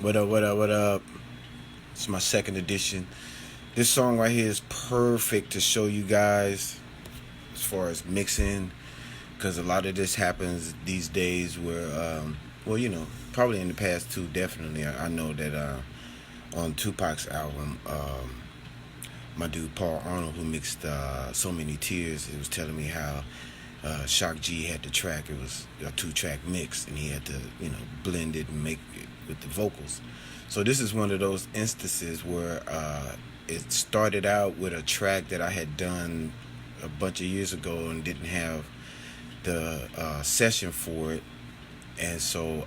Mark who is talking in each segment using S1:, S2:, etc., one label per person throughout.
S1: What up, what up, what up? It's my second edition. This song right here is perfect to show you guys as far as mixing, because a lot of this happens these days where, well, you know, probably in the past too, definitely. I know that on Tupac's album, my dude Paul Arnold, who mixed So Many Tears, he was telling me how Shock G had the track. It was a 2-track mix, and he had to, you know, blend it and make it with the vocals. So this is one of those instances where it started out with a track that I had done a bunch of years ago and didn't have the session for it, and so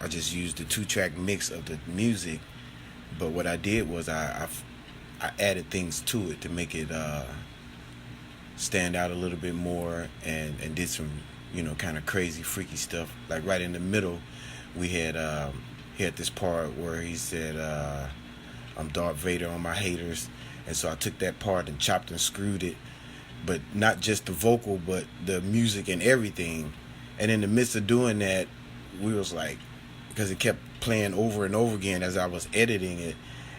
S1: I just used the 2-track mix of the music. But what I did was I added things to it to make it stand out a little bit more, and did some, you know, kind of crazy freaky stuff. Like right in the middle we had he had this part where he said I'm Darth Vader on my haters, and so I took that part and chopped and screwed it, but not just the vocal but the music and everything. And in the midst of doing that, we was like, because it kept playing over and over again as I was editing it,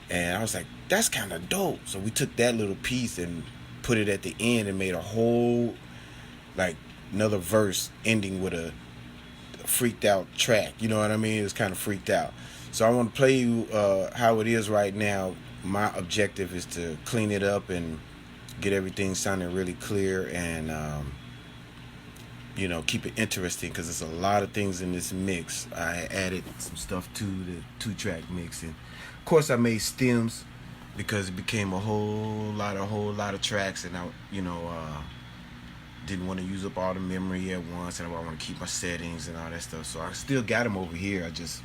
S1: and I was like, that's kind of dope. So we took that little piece and put it at the end and made a whole, like, another verse ending with a freaked out track. You know what I mean? It was kind of freaked out. So I want to play you how it is right now. My objective is to clean it up and get everything sounding really clear, and you know, keep it interesting, because there's a lot of things in this mix. I added some stuff to the 2-track mix, and of course I made stems because it became a whole lot of tracks, and I, you know, didn't want to use up all the memory at once, and I want to keep my settings and all that stuff. So I still got them over here. I just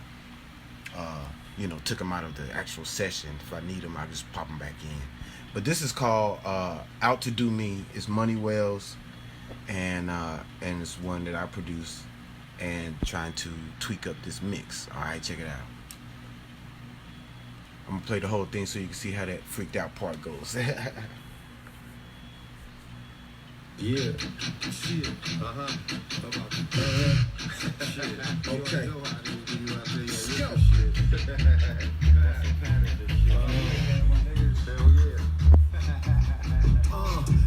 S1: you know, took them out of the actual session. If I need them, I just pop them back in. But this is called Out to Do Me. It's Money Wells, and it's one that I produce and trying to tweak up this mix. All right, check it out. I'm gonna play the whole thing so you can see how that freaked out part goes.
S2: Yeah. Shit. Shit. Okay. Let's go.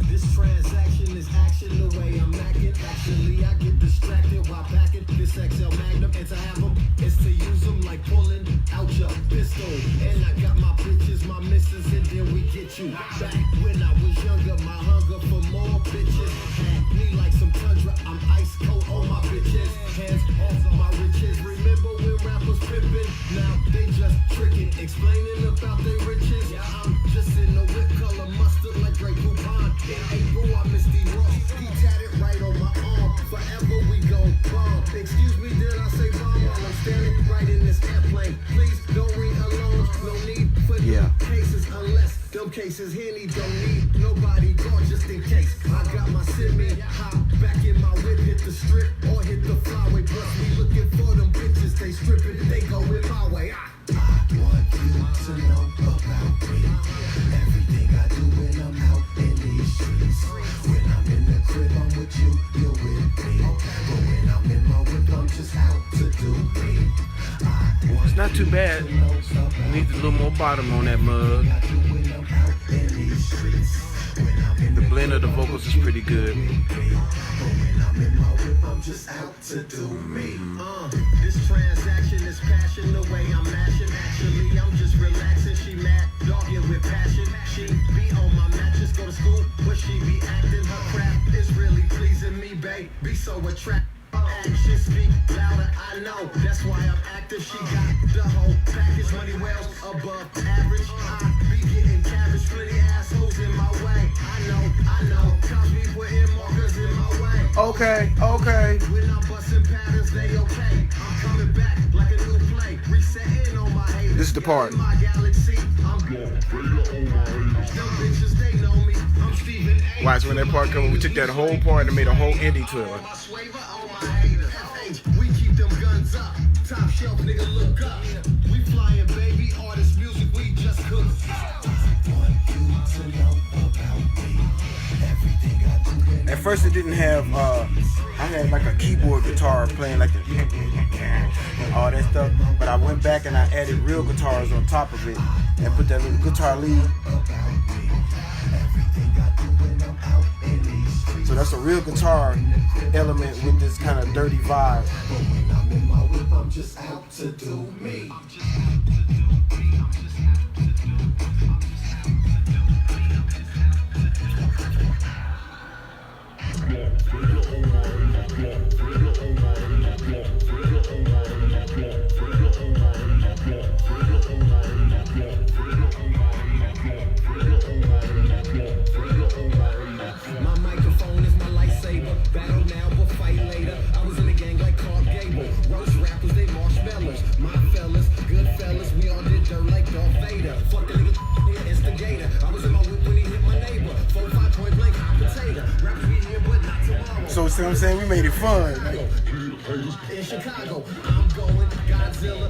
S2: This transaction is action the way I'm acting. Actually, I get distracted while packing this XL Magnum. And to have them is to use them like pulling out your pistol. And I got my bitches, my misses, and then we get you back. When I was younger, my hunger for more bitches had me like some tundra. I'm ice cold on my bitches, hands off my riches. Remember when rappers pimpin'? Now they just tricking, explaining about their riches. Yeah, I'm just in the whip color mustard like Grey Poupon. In April, I missed the rock. He tatted right on my arm. Forever we go bomb. Excuse me, did I say bomb? While I'm standing right in this airplane. Please don't ring alarms. No need for them cases unless them cases Henny don't need nobody gone just in case. I got my semi hop back in my whip, hit the strip or hit the flyway. Plus we looking for them bitches, they stripping, they go in my way. I want you to know about me. Everything I do when I'm out in these streets. When I'm in the crib, I'm with you, you're with me. But when I'm in my whip, I'm just out to do me.
S1: It's not too bad. Needs a little more bottom on that mug. The blend of the vocals is pretty good.
S2: I'm just out to do me. This transaction is passion, the way I'm mashing. Actually, I'm just relaxing. She mad, dogging with passion. She be on my mattress, go to school, but she be acting. Her crap is really pleasing me, babe. Be so attractive. Action speak louder, I know. That's why I'm active. She got the whole package. Money Wells above average. I be getting cabbage, pretty assholes in my way. I know. Cosby putting markers in my way.
S1: Okay.
S2: When I'm busting patterns, they okay. I'm coming back like a new play. Resetting on my haters.
S1: This is the part.
S2: My galaxy, I'm them bitches, they know me. I'm Stephen A.
S1: Watch when that part comes. We took that whole part and made a whole ending to it.
S2: We keep them guns up. Top shelf, nigga, look up. We flying, baby. Artist music, we just cook.
S1: At first it didn't have I had like a keyboard guitar playing like the all that stuff. But I went back and I added real guitars on top of it and put that little guitar lead. So that's a real guitar element with this kind of dirty vibe.
S2: I'm just out to do me. My microphone is my lightsaber. Battle now, but fight later. I was in the gang like Clark Gable. Roast rappers, they marshmallows. My fellas, good fellas, we all did dirt like Darth Vader. Fuck the nigga, instigator. I was in my whip when he hit my neighbor. 4-5 point blank, hot potato. Rappers be here, but not tomorrow.
S1: So see what I'm saying? We made it fun.
S2: In Chicago, I'm going Godzilla.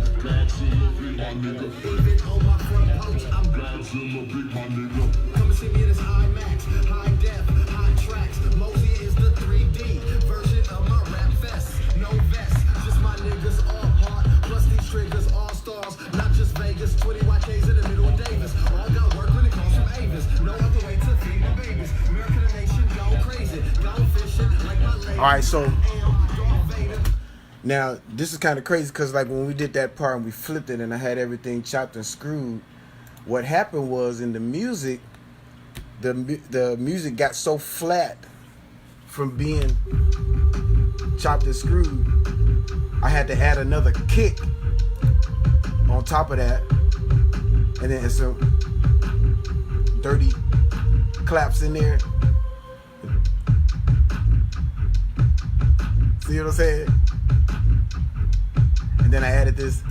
S2: Even on my front porch, I'm Godzilla, big my nigga. Come and see me in this IMAX, high def, hot tracks. Moe-Z is the 3D version of my rap vest. No vest, just my niggas all hard. Plus these triggers all stars, not just Vegas. 20 YKs in the middle of Davis. All got work when it comes from Avis. No other way to feed my babies. American nation go crazy, go fishing like my lady.
S1: All right, so now this is kind of crazy because like when we did that part and we flipped it and I had everything chopped and screwed, what happened was in the music, the music got so flat from being chopped and screwed, I had to add another kick on top of that, and then some dirty claps in there. See what I'm saying? And then I added this.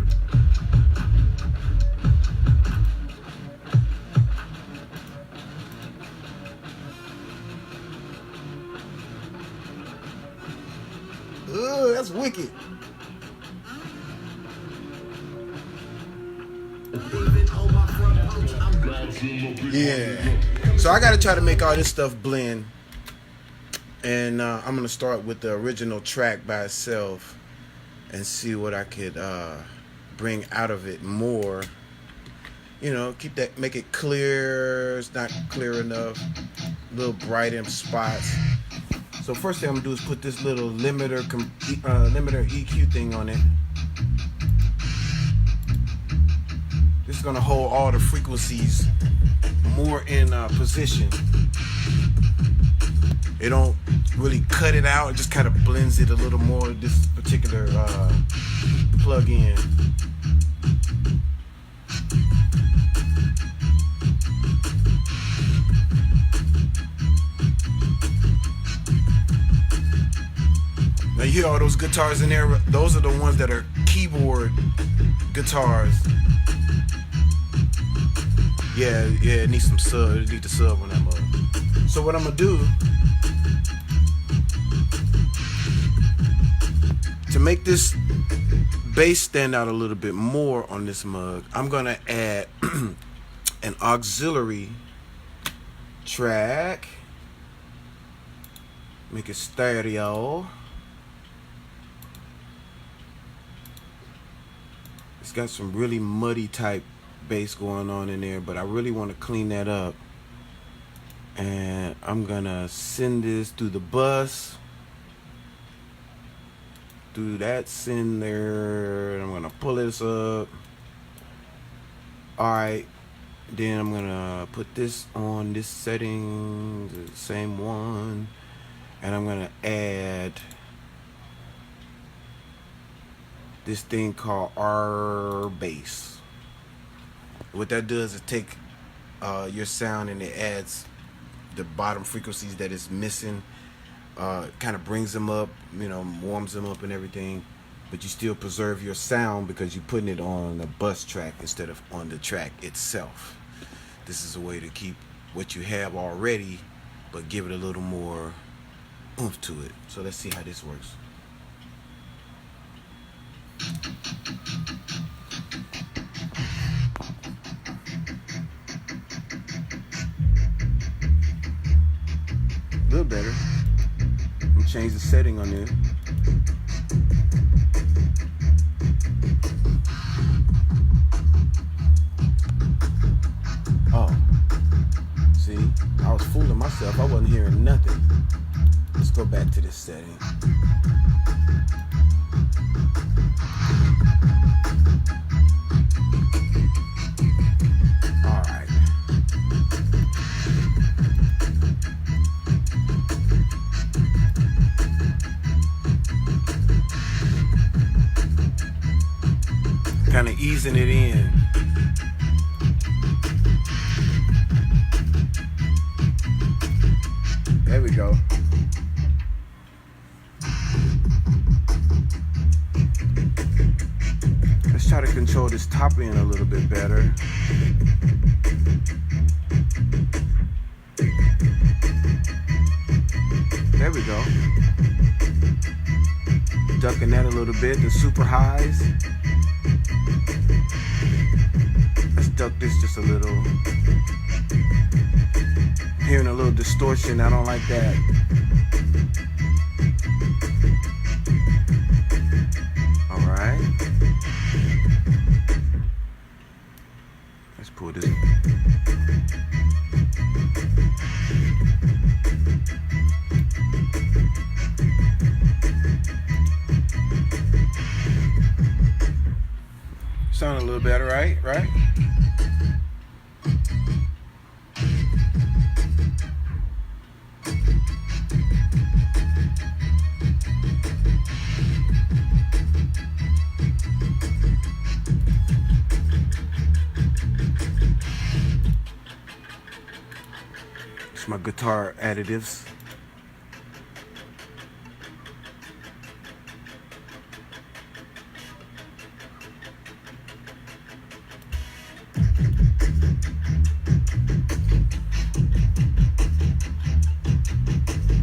S1: Ugh, that's wicked. Yeah. So I gotta try to make all this stuff blend. And I'm gonna start with the original track by itself and see what I could bring out of it more. You know, keep that, make it clear. It's not clear enough. Little bright in spots. So first thing I'm gonna do is put this little limiter EQ thing on it. This is gonna hold all the frequencies more in position. It don't really cut it out. It just kind of blends it a little more. This particular plug-in. Now you hear all those guitars in there? Those are the ones that are keyboard guitars. Yeah, it needs some sub. It needs the sub on that mug. So what I'm gonna do to make this bass stand out a little bit more on this mug, I'm gonna add an auxiliary track. Make it stereo. It's got some really muddy type bass going on in there, but I really want to clean that up. And I'm gonna send this through the bus, through that sender. I'm gonna pull this up. Alright, then I'm gonna put this on this setting, the same one, and I'm gonna add this thing called R bass. What that does is take your sound and it adds the bottom frequencies that it's missing, kind of brings them up, you know, warms them up and everything, but you still preserve your sound because you're putting it on the bus track instead of on the track itself. This is a way to keep what you have already but give it a little more oomph to it. So let's see how this works. A little better. I'm gonna change the setting on there. myself. I wasn't hearing nothing. Let's go back to this setting. All right. Kind of easing it in. There we go. Let's try to control this top end a little bit better. There we go. Ducking that a little bit, the super highs. Let's duck this just a little. Hearing a little distortion, I don't like that. All right. Let's pull this. Sound a little better, right? Right? It's my guitar additives.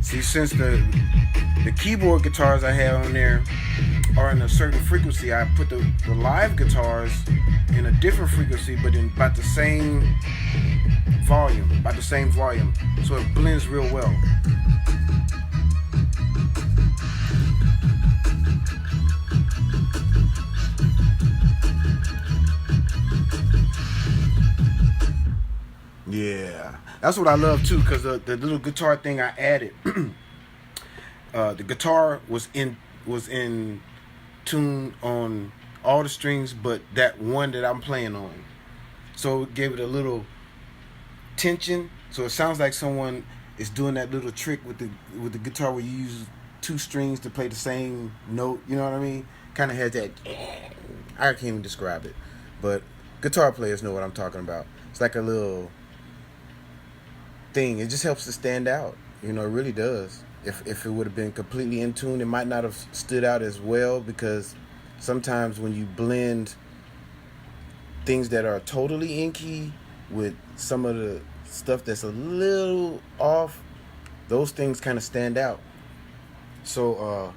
S1: See, since the keyboard guitars I have on there are in a certain frequency, I put the live guitars in a different frequency, but in about the same volume, so it blends real well. Yeah, that's what I love too, because the little guitar thing I added, the guitar was in tune on all the strings but that one that I'm playing on, so it gave it a little tension, so it sounds like someone is doing that little trick with the guitar where you use two strings to play the same note, you know what I mean? Kind of has that, I can't even describe it, but guitar players know what I'm talking about. It's like a little thing. It just helps to stand out, you know. It really does. If it would have been completely in tune, it might not have stood out as well, because sometimes when you blend things that are totally in key with some of the stuff that's a little off, those things kind of stand out. So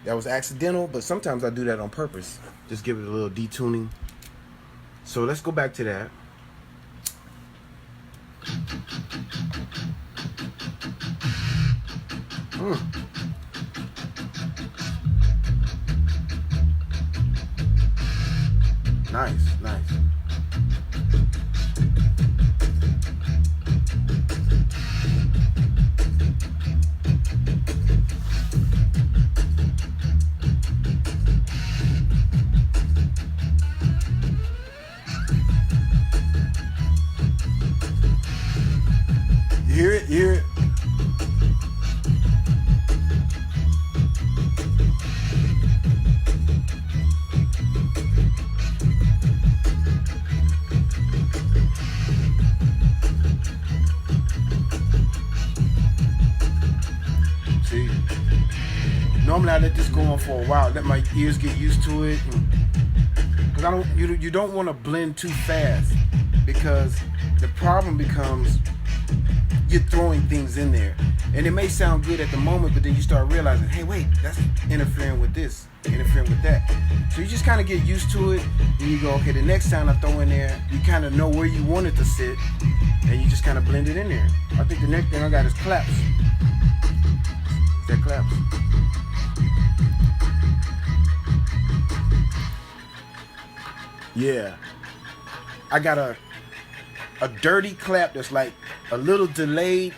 S1: that was accidental, but sometimes I do that on purpose. Just give it a little detuning. So let's go back to that. Nice, nice. You hear it? You hear it? See, normally I let this go on for a while, let my ears get used to it, because you don't want to blend too fast, because the problem becomes you're throwing things in there, and it may sound good at the moment, but then you start realizing, hey, wait, that's interfering with this, interfering with that. So you just kind of get used to it, and you go, okay, the next sound I throw in there, you kind of know where you want it to sit, and you just kind of blend it in there. I think the next thing I got is claps. That claps. Yeah, I got a dirty clap that's like a little delayed,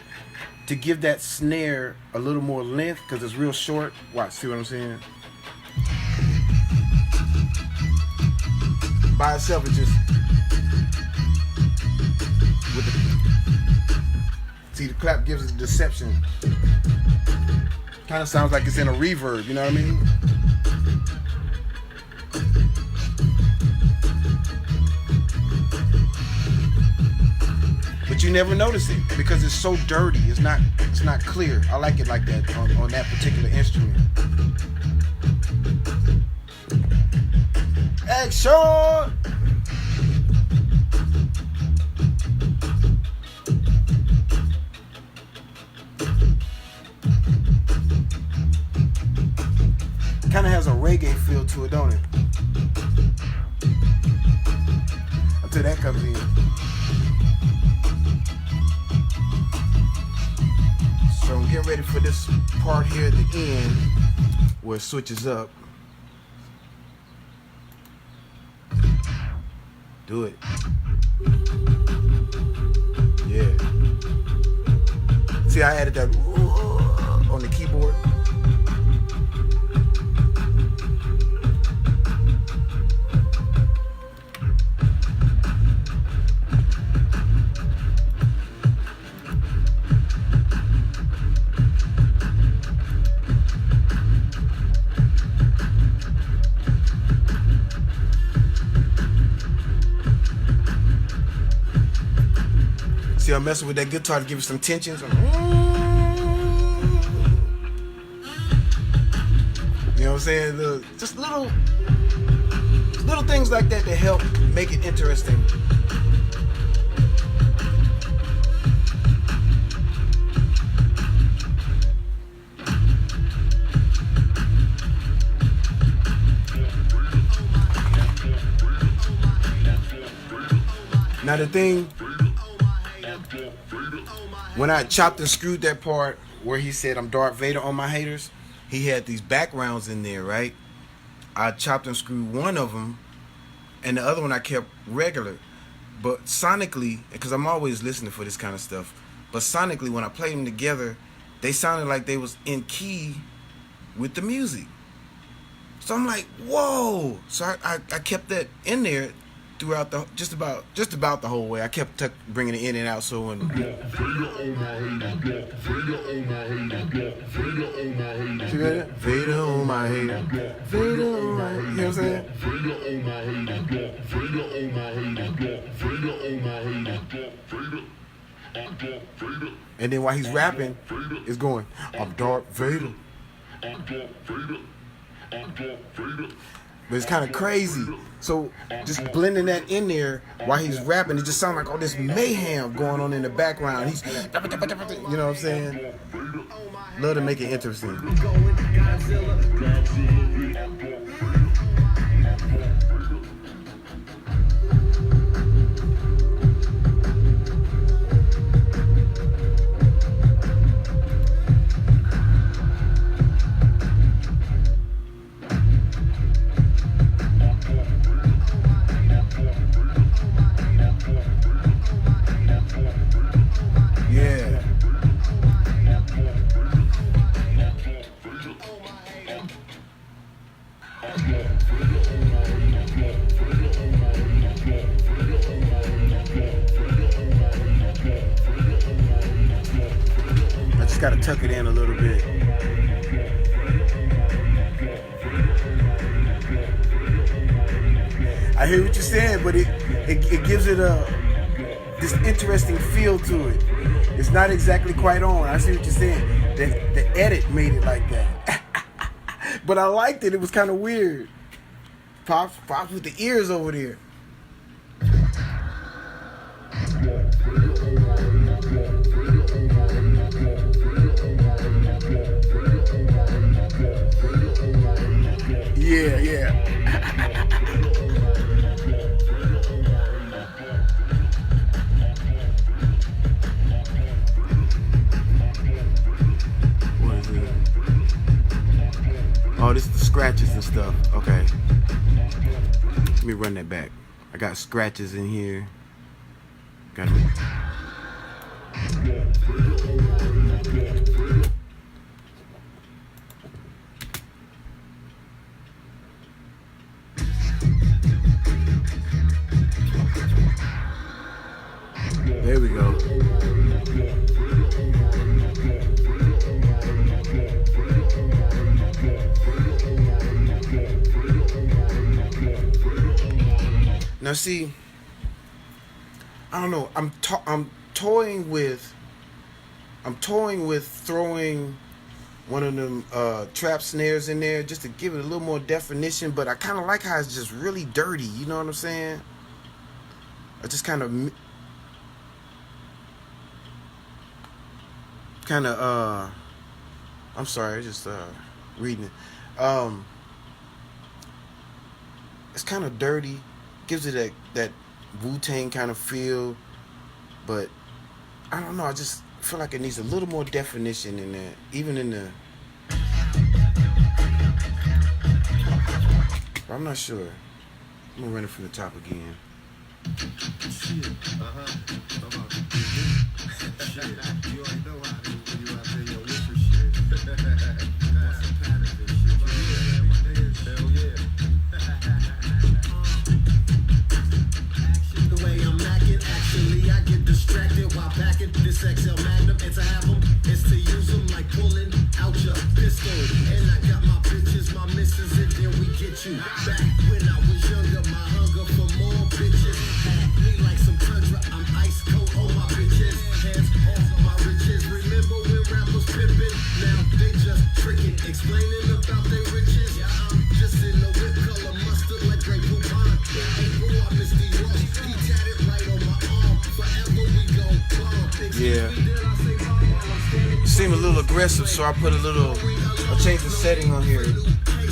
S1: to give that snare a little more length because it's real short. Watch, see what I'm saying? By itself, it just with the, see, the clap gives it a deception. Kind of sounds like it's in a reverb, you know what I mean? But you never notice it because it's so dirty. It's not clear. I like it like that on that particular instrument. Action! Kind of has a reggae feel to it, don't it? Until that comes in. So I'm getting ready for this part here at the end where it switches up. Do it. Yeah. See, I added that on the keyboard. See, I'm messing with that guitar to give it some tensions. You know what I'm saying? Just little things like that to help make it interesting. Now the thing, when I chopped and screwed that part where he said I'm Darth Vader on my haters, he had these backgrounds in there, right? I chopped and screwed one of them, and the other one I kept regular. But sonically, because I'm always listening for this kind of stuff, but sonically when I played them together, they sounded like they was in key with the music. So I'm like, whoa! So I kept that in there throughout the just about the whole way. I kept bringing it in and out. So when see that? Vader on my hater, Vader on my hater. You know what I'm saying? And then while he's rapping, it's going, I'm Darth Vader. But it's kind of crazy. So just blending that in there while he's rapping, it just sounds like all this mayhem going on in the background. He's, you know what I'm saying? Love to make it interesting. Gotta tuck it in a little bit. I hear what you're saying, but it gives it this interesting feel to it. It's not exactly quite on. I see what you're saying. The edit made it like that. But I liked it. It was kind of weird. Pops with the ears over there. Yeah. What is it? Oh, this is the scratches and stuff. Okay. Let me run that back. I got scratches in here. Got it. Now see, I don't know. I'm toying with throwing one of them trap snares in there just to give it a little more definition. But I kind of like how it's just really dirty. You know what I'm saying? I just kind of I'm sorry, just reading it. It's kind of dirty, gives it that Wu-Tang kind of feel, but I don't know. I just feel like it needs a little more definition in there, even in the. I'm not sure. I'm gonna run it from the top again.
S2: Shit. Shit. You already know how it is when you out there, yo, listen shit. What's the pattern of this shit? Yeah, my niggas. Hell yeah. The way I'm acting, actually, I get distracted while packing this XL Magnum. And to have them, is to use them like pulling out your pistol. And I got my bitches, my misses, and then we get you back. When I was younger, my hunger for more bitches had me like some tundra. I'm ice cold on my bitches, hands off my riches. Remember when rappers pimpin'? Now they just tricking, explaining about their riches. I'm just in the whip color mustard like Grey Poupon. In April, I missed the Ross. He tatted right on my arm. Forever we go bomb.
S1: Yeah. Seem a little aggressive, so I put a little. I changed the setting on here.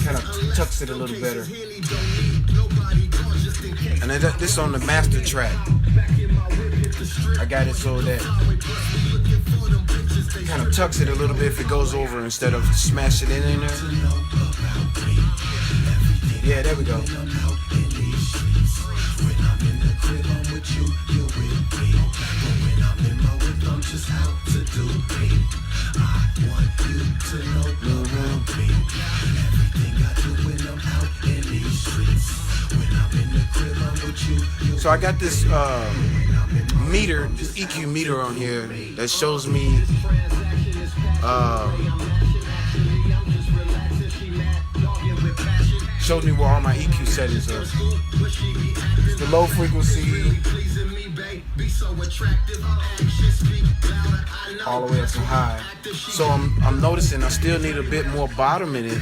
S1: Kind of tucks it a little better. And then this on the master track. I got it so that kind of tucks it a little bit if it goes over instead of smash it in there. Yeah, there we go. So I got this meter, this EQ meter on here that shows me where all my EQ settings are. It's the low frequency all the way up to high. So I'm noticing I still need a bit more bottom in it.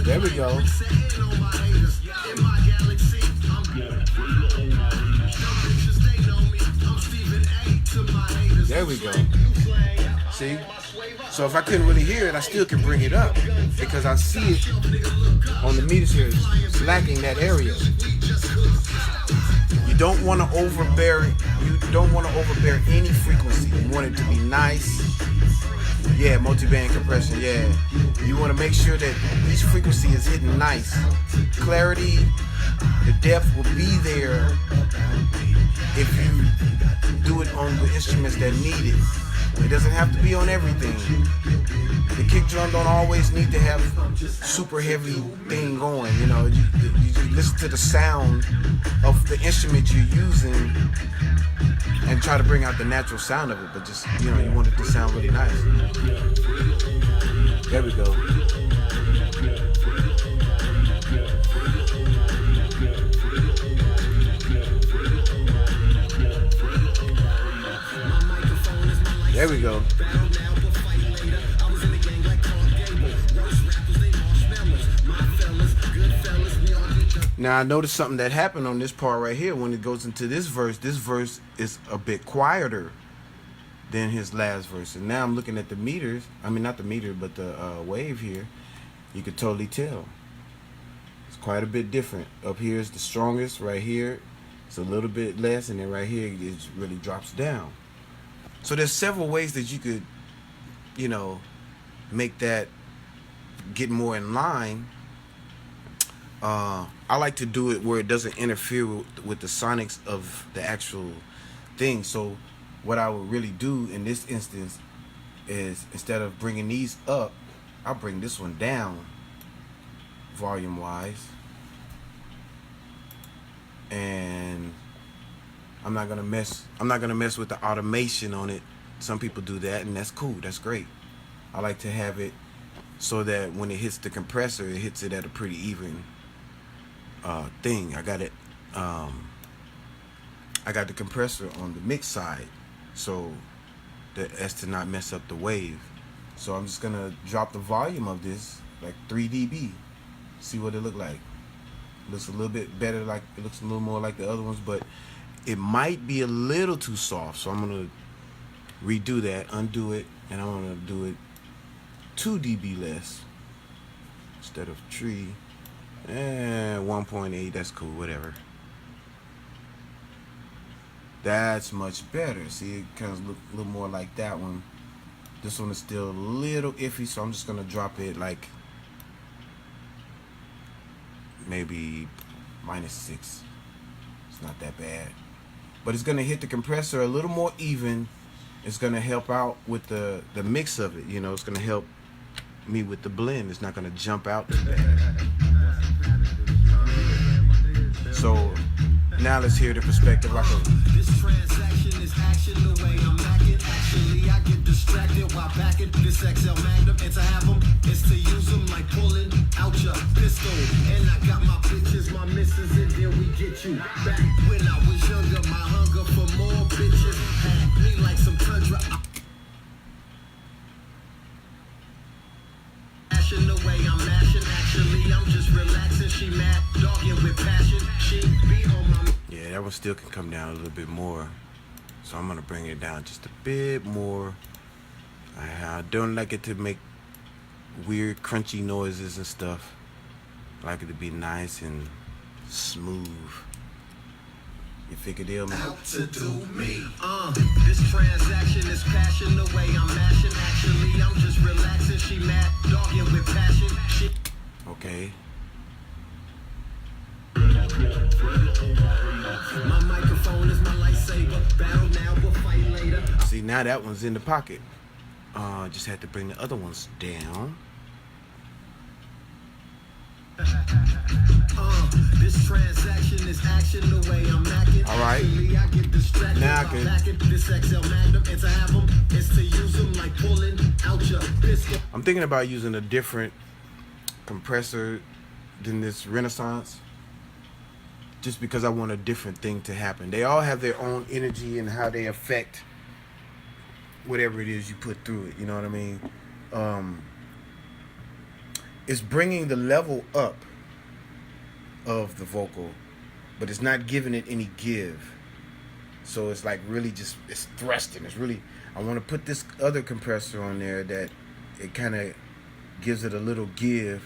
S1: There we go. There we go. See? So if I couldn't really hear it, I still can bring it up because I see it on the meters here. It's lacking that area. You don't want to overbear. You don't want to overbear any frequency. You want it to be nice. Yeah, multi-band compression. Yeah, you want to make sure that each frequency is hitting nice. Clarity, the depth will be there if you do it on the instruments that need it. It doesn't have to be on everything. The kick drum don't always need to have super heavy thing going. You know, you just listen to the sound of the instrument you're using and try to bring out the natural sound of it. But just, you know, you want it to sound really nice. There we go. There we go. Now I noticed something that happened on this part right here when it goes into this verse. This verse is a bit quieter than his last verse. And now I'm looking at the meters. I mean, not the meter, but the wave here. You could totally tell. It's quite a bit different. Up here is the strongest. Right here, it's a little bit less. And then right here, it really drops down. So there's several ways that you could, you know, make that get more in line. I like to do it where it doesn't interfere with the sonics of the actual thing. So what I would really do in this instance is instead of bringing these up, I'll bring this one down volume wise. And I'm not gonna mess with the automation on it. Some people do that, and that's cool. That's great. I like to have it so that when it hits the compressor, it hits it at a pretty even thing. I got it. I got the compressor on the mix side, so as to not mess up the wave. So I'm just gonna drop the volume of this like 3 dB. See what it look like. Looks a little bit better. Like it looks a little more like the other ones, but it might be a little too soft. So I'm gonna redo that, undo it, and I'm gonna do it 2 dB less instead of 3. 1.8. That's cool. Whatever. That's much better. See, it kind of look a little more like that one. This one is still a little iffy, so I'm just gonna drop it like maybe -6. It's not that bad, but it's gonna hit the compressor a little more even. It's gonna help out with the mix of it. You know, it's gonna help me with the blend. It's not gonna jump out too bad. So now let's hear the perspective.
S2: This transaction is action the way I'm acting. Actually, I get distracted while packing this XL Magnum. And to have them is to use them like pulling out your pistol. And I got my bitches, my misses, and then we get you back. When I was younger, my hunger for more bitches had me like some tundra. Ashing the way I'm mashing. Actually, I'm just relaxing. She mad, dogging with passion. She be on my.
S1: Yeah, that one still can come down a little bit more. So I'm gonna bring it down just a bit more. I don't like it to make weird crunchy noises and stuff. I like it to be nice and smooth. You figure they'll make
S2: Out to do me. This transaction is passion the way I'm mashing. Actually, I'm just relaxing. She mad, dogging with passion. She.
S1: okay.
S2: My microphone is my lightsaber. Battle now, but fight later.
S1: See, now that one's in the pocket. Just had to bring the other ones down.
S2: This transaction is action the way I'm acting.
S1: All right.
S2: Actually, I get distracted.
S1: Now I
S2: by
S1: can-
S2: packing this XL Magnum. And to have them is to use them like pulling out your pistol.
S1: I'm thinking about using a different compressor than this Renaissance, just because I want a different thing to happen. They all have their own energy and how they affect whatever it is you put through it. You know what I mean? It's bringing the level up of the vocal, but it's not giving it any give. So it's like really just, it's thrusting. It's really, I want to put this other compressor on there that it kind of gives it a little give.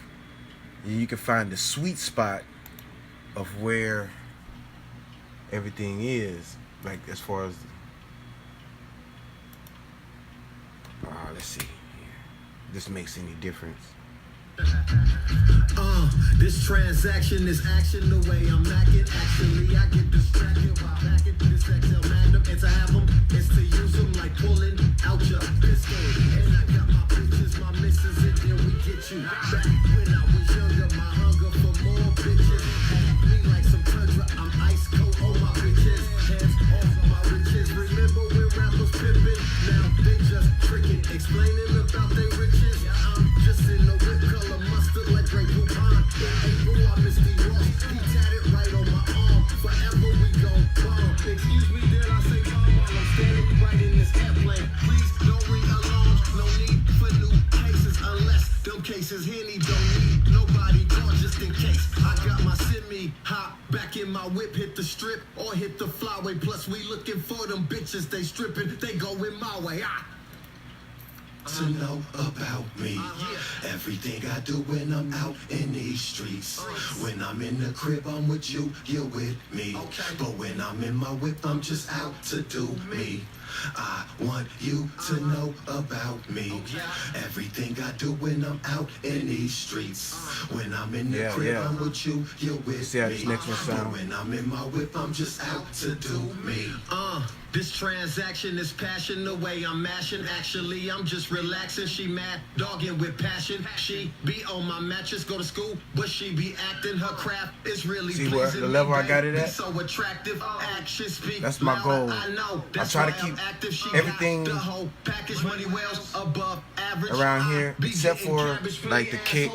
S1: And you can find the sweet spot of where everything is, like as far as let's see if this makes any difference.
S2: This transaction is action the way I'm acting. Actually, I get distracted while packing this XL Magnum. And to have them is to use them like pulling out your pistol. And I got my bitches, my misses, and then we get you back. When I was younger, my hunger for more bitches had me like some tundra. I'm ice cold on my bitches, hands off my riches. Remember when rappers pimpin'? Now they just tricking, explaining about their riches. I'm just in the whip color mustard like Grey Poupon. In April, I missed the Ross. He tatted right on my arm. Forever we go bomb. Excuse me, did I say bomb while I'm standing right in this airplane? Please don't ring alarms. No need for new cases unless them cases Henny don't need nobody gone just in case. I got my semi hop back in my whip, hit the strip or hit the flyway. Plus we looking for them bitches. They stripping, they going my way.
S3: To know about me, everything I do when I'm out in these streets. When I'm in the crib, I'm with you, you're with me. But when I'm in my whip, I'm just out to do me. I want you to know about me. Everything I do when I'm out in these streets. When I'm in the crib, I'm with you, you're with
S1: see how this
S3: me.
S1: next one sound?
S3: When I'm in my whip, I'm just out to do me.
S2: This transaction is passion, the way I'm mashing. Actually, I'm just relaxing. She mad, dogging with passion. She be on my mattress, go to school, but she be acting. Her craft is really
S1: see where
S2: pleasing
S1: the level
S2: me,
S1: I got it
S2: babe.
S1: at?
S2: So attractive, action speak.
S1: That's my goal.
S2: I know.
S1: I try to keep everything
S2: the whole package, money well above average.
S1: Around here, except for like the kick.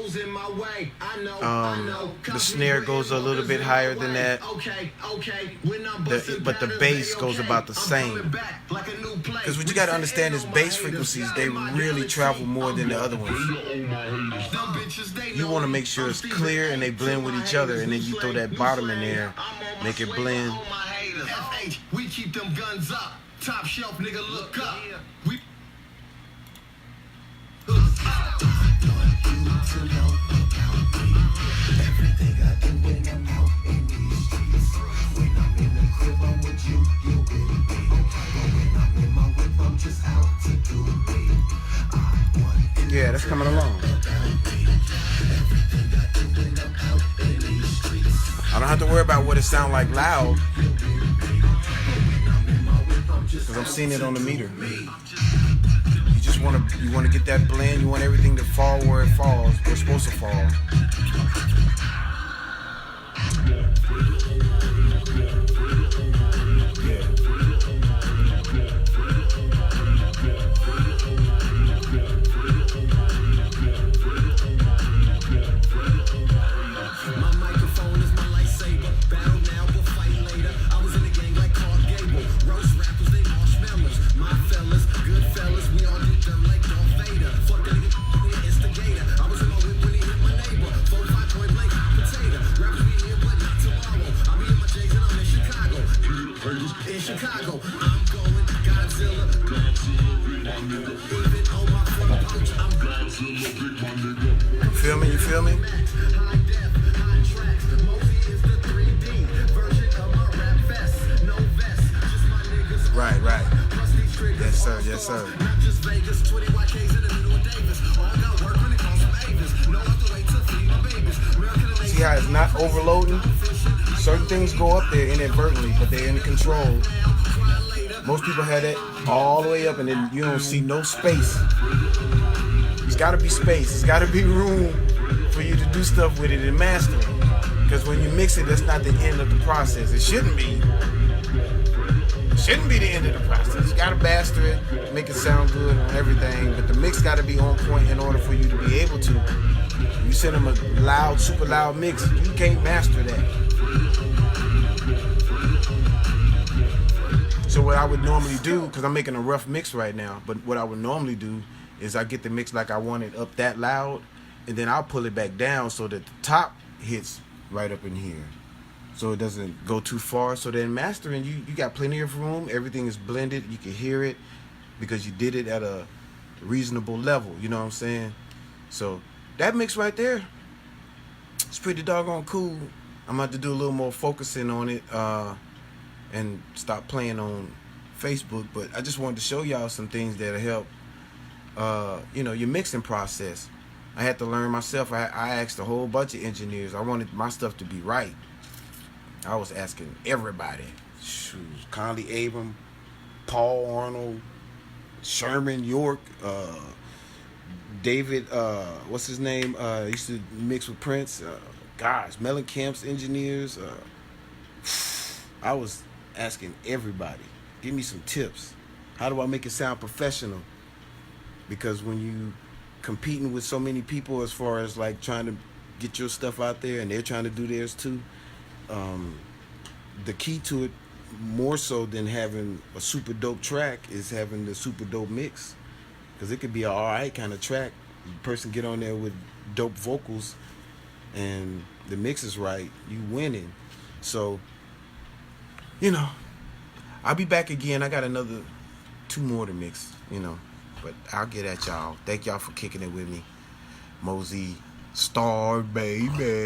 S1: The snare goes a little bit higher than that. But the bass goes about the same. Because what you got to understand is bass frequencies, they really travel more than the other ones. You want to make sure it's clear and they blend with each other, and then you throw that bottom in there, make it blend.
S2: We keep them guns up. Top shelf, nigga, look up. We
S3: Everything I do when I'm out in these streets. When I'm in the crib, I'm with you, you're with me. But when I'm in my whip, I'm just out to do me. I want you.
S1: Yeah, that's coming along. I don't have to worry about what it sound like loud, because I'm seeing it on the meter. You just want to get that blend. You want everything to fall where it falls, where it's supposed to fall. You feel me? Right. Yes, sir. Yes, sir. See how it's not overloading? Certain things go up there inadvertently, but they're in control. Most people have that all the way up, and then you don't see no space. There's got to be space. There's got to be room for you to do stuff with it and master it. Because when you mix it, that's not the end of the process. It shouldn't be. It shouldn't be the end of the process. You got to master it, make it sound good and everything. But the mix got to be on point in order for you to be able to. You send them a loud, super loud mix, you can't master that. So what I would normally do, because I'm making a rough mix right now, but what I would normally do is I get the mix like I want it up that loud, and then I'll pull it back down so that the top hits right up in here, so it doesn't go too far. So then mastering, you got plenty of room, everything is blended, you can hear it because you did it at a reasonable level, you know what I'm saying? So that mix right there, it's pretty doggone cool. I'm about to do a little more focusing on it and stop playing on Facebook, but I just wanted to show y'all some things that'll help your mixing process. I had to learn myself. I asked a whole bunch of engineers. I wanted my stuff to be right. I was asking everybody. Shoot, Conley Abram, Paul Arnold, Sherman York, David, what's his name? Used to mix with Prince. Mellencamp's engineers. I was asking everybody, give me some tips. How do I make it sound professional? Because when you competing with so many people as far as like trying to get your stuff out there and they're trying to do theirs too, the key to it, more so than having a super dope track, is having the super dope mix. Because it could be an alright kind of track, the person get on there with dope vocals and the mix is right, you winning. So I'll be back again. I got another 2 more to mix, but I'll get at y'all. Thank y'all for kicking it with me. Moe-Z, star baby.